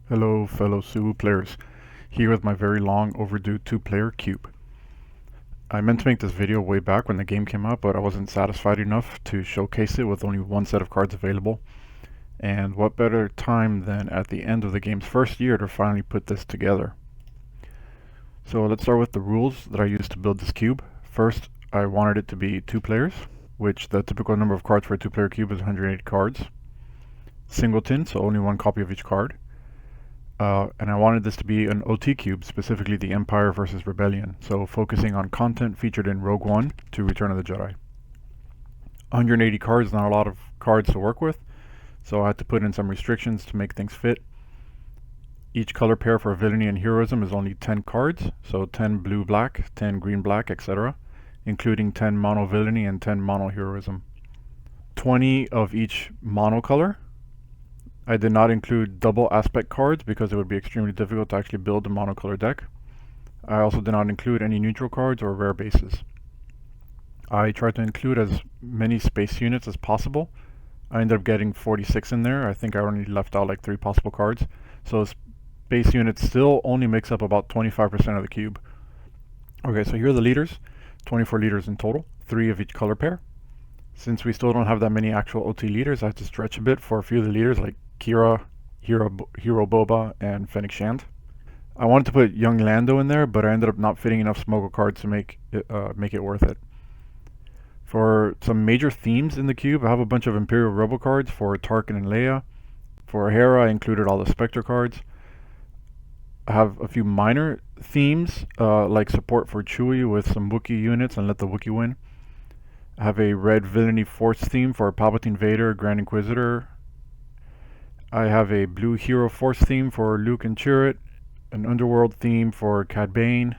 Hello fellow Suwu players, here with my very long overdue 2-player cube. I meant to make this video way back when the game came out, but I wasn't satisfied enough to showcase it with only one set of cards available. And what better time than at the end of the game's first year to finally put this together. So let's start with the rules that I used to build this cube. First, I wanted it to be 2 players, which the typical number of cards for a 2-player cube is 180 cards. Singleton, so only one copy of each card. And I wanted this to be an OT cube, specifically the Empire versus Rebellion, so focusing on content featured in Rogue One to Return of the Jedi. 180 cards is not a lot of cards to work with, so I had to put in some restrictions to make things fit. Each color pair for villainy and heroism is only 10 cards, so 10 blue-black, 10 green-black, etc., including 10 mono villainy and 10 mono heroism. 20 of each mono color. I did not include double aspect cards because it would be extremely difficult to actually build a monocolor deck. I also did not include any neutral cards or rare bases. I tried to include as many space units as possible. I ended up getting 46 in there. I think I only left out like 3 possible cards. So space units still only makes up about 25% of the cube. Okay, so here are the leaders. 24 leaders in total, 3 of each color pair. Since we still don't have that many actual OT leaders, I had to stretch a bit for a few of the leaders like Kira, Hero Boba, and Fennec Shand. I wanted to put young Lando in there, but I ended up not fitting enough Smoggle cards to make it worth it. For some major themes in the cube, I have a bunch of Imperial Rebel cards for Tarkin and Leia. For Hera, I included all the Spectre cards. I have a few minor themes, like support for Chewie with some Wookiee units and let the Wookiee win. I have a red villainy force theme for Palpatine Vader, Grand Inquisitor. I have a blue hero force theme for Luke and Chirrut, an underworld theme for Cad Bane.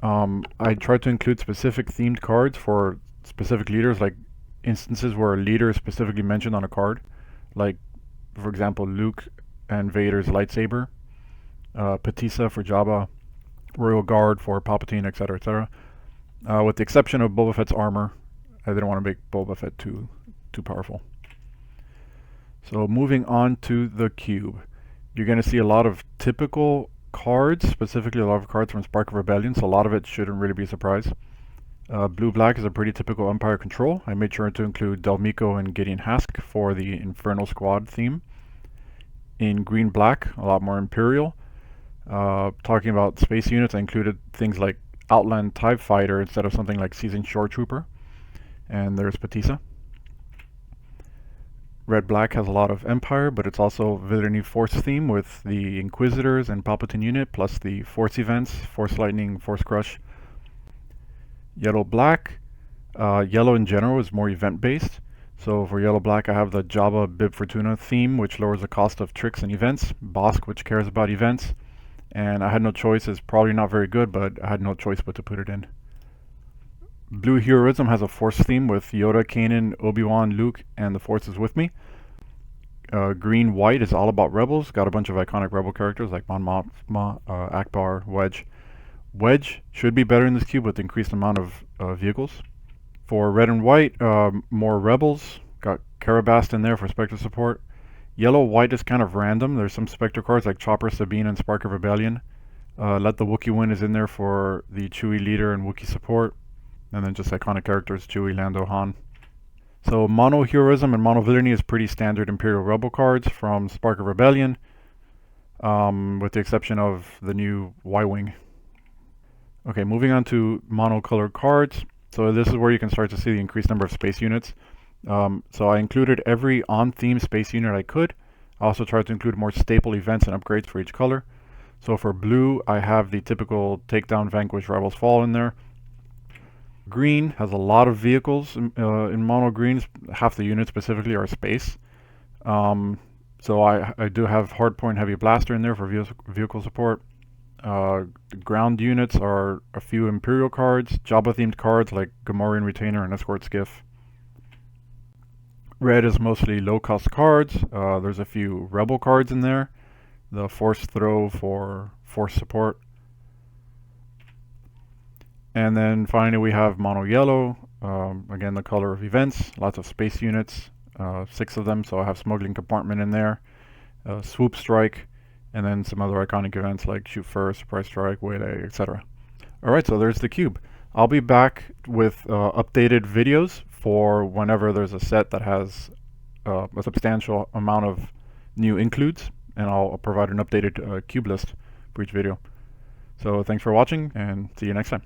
I tried to include specific themed cards for specific leaders, like instances where a leader is specifically mentioned on a card, like for example Luke and Vader's lightsaber, Patissa for Jabba, Royal Guard for Palpatine, etc., etc. With the exception of Boba Fett's armor. I didn't want to make Boba Fett too powerful. So moving on to the cube, you're going to see a lot of typical cards, specifically a lot of cards from Spark of Rebellion, so a lot of it shouldn't really be a surprise. Blue-black is a pretty typical Empire control. I made sure to include Del Meeko and Gideon Hask for the Inferno Squad theme. In green-black, a lot more Imperial. Talking about space units, I included things like Outland TIE Fighter instead of something like Seasoned Shore Trooper. And there's Patissa. Red-black has a lot of Empire, but it's also villainy Force theme with the Inquisitors and Palpatine unit, plus the Force events, Force Lightning, Force Crush. Yellow-black. Yellow in general is more event-based. So for yellow-black, I have the Jabba Bib Fortuna theme, which lowers the cost of tricks and events. Bossk, which cares about events. And I had no choice. It's probably not very good, but I had no choice but to put it in. Blue Heroism has a Force theme with Yoda, Kanan, Obi-Wan, Luke, and the Force is with me. Green-white is all about Rebels. Got a bunch of iconic Rebel characters like Mon Mothma, Akbar, Wedge. Wedge should be better in this cube with increased amount of vehicles. For red and white, more Rebels. Got Karabast in there for Spectre support. Yellow-white is kind of random. There's some Spectre cards like Chopper, Sabine, and Spark of Rebellion. Let the Wookiee win is in there for the Chewie leader and Wookiee support. And then just iconic characters, Chewie, Lando, Han. So mono heroism and mono villainy is pretty standard Imperial Rebel cards from Spark of Rebellion, with the exception of the new Y-Wing. Okay, moving on to monocolored cards. So this is where you can start to see the increased number of space units. So I included every on-theme space unit I could. I also tried to include more staple events and upgrades for each color. So for blue, I have the typical Takedown, Vanquish, Rebels, Fall in there. Green has a lot of vehicles in mono greens. Half the units specifically are space. So I do have Hardpoint Heavy Blaster in there for vehicle support. Ground units are a few Imperial cards, Jabba themed cards like Gamorrean Retainer and Escort Skiff. Red is mostly low cost cards. There's a few Rebel cards in there. The Force Throw for Force support. And then finally we have mono yellow, again the color of events, lots of space units, 6 of them, so I have Smuggling Compartment in there. Swoop Strike, and then some other iconic events like Shoot First, Surprise Strike, Waylay, etc. Alright, so there's the cube. I'll be back with updated videos for whenever there's a set that has a substantial amount of new includes, and I'll provide an updated cube list for each video. So thanks for watching, and see you next time.